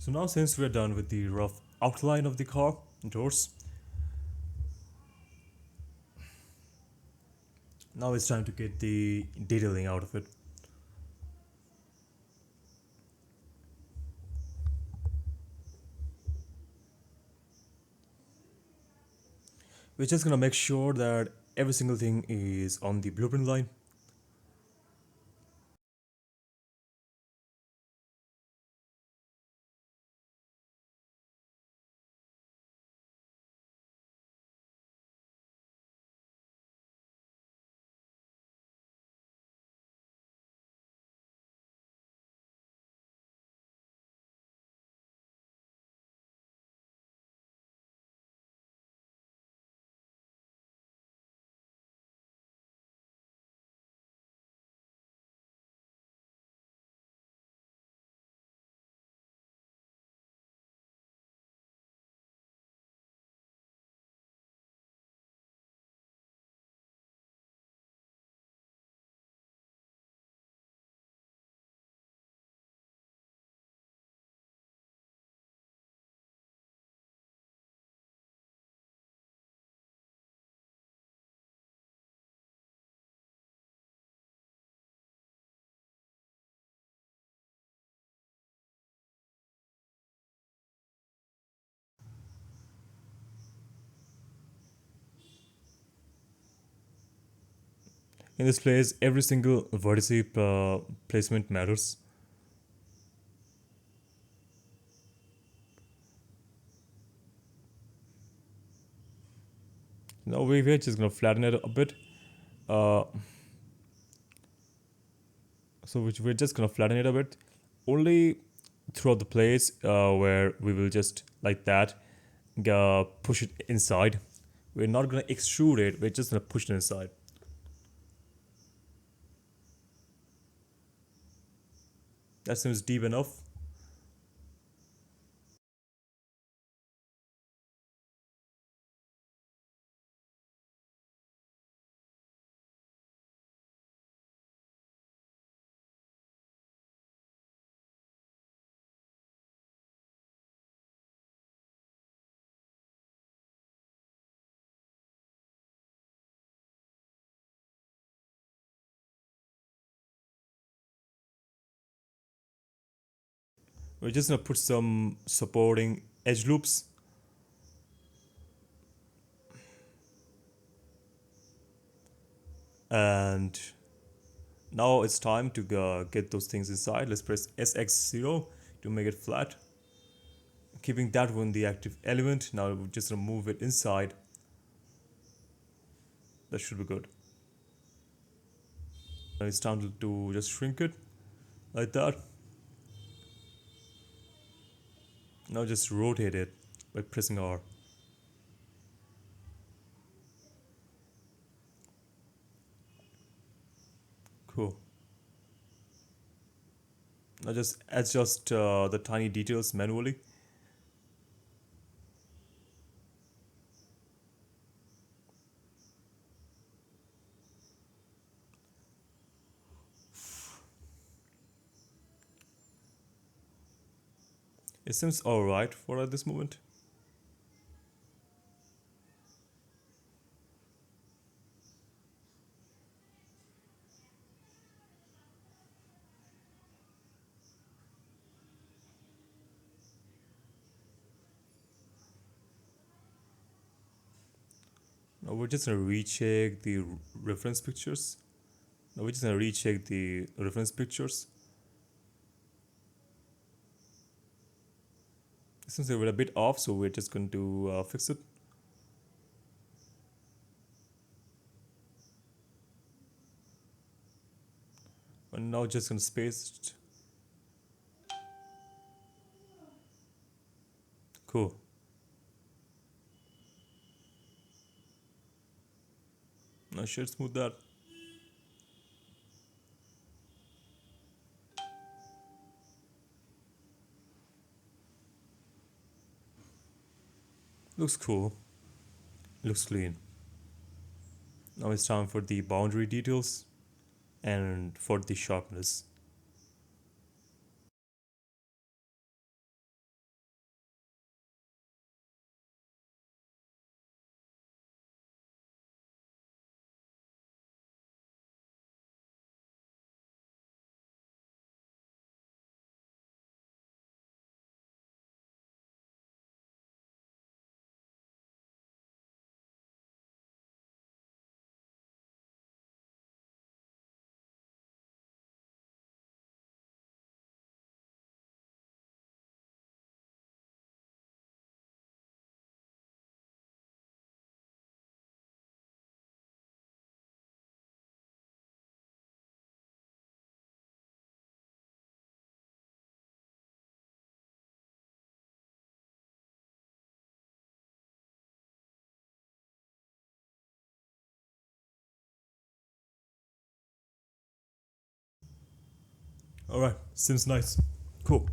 So now since we're done with the rough outline of the car doors, now it's time to get the detailing out of it. We're just gonna make sure that every single thing is on the blueprint line. In this place, every single vertice placement matters. Now we're just gonna flatten it a bit. Uh, so we're just gonna flatten it a bit, only throughout the place where we will just like that push it inside. We're not gonna extrude it. We're just gonna push it inside. That seems deep enough. We're just gonna put some supporting edge loops. And now it's time to get those things inside. Let's press SX0 to make it flat. Keeping that one the active element. Now we're just gonna move it inside. That should be good. Now it's time to just shrink it like that. Now just rotate it by pressing R. Cool. Now just adjust the tiny details manually. It seems alright for at this moment. Now we're just gonna recheck the reference pictures. Now we're just gonna recheck the reference pictures. Since they were a bit off, so we're just going to fix it. And now just gonna space it. Cool. Now should smooth that. Looks cool. Looks clean. Now it's time for the boundary details and for the sharpness. All right, seems nice. Cool.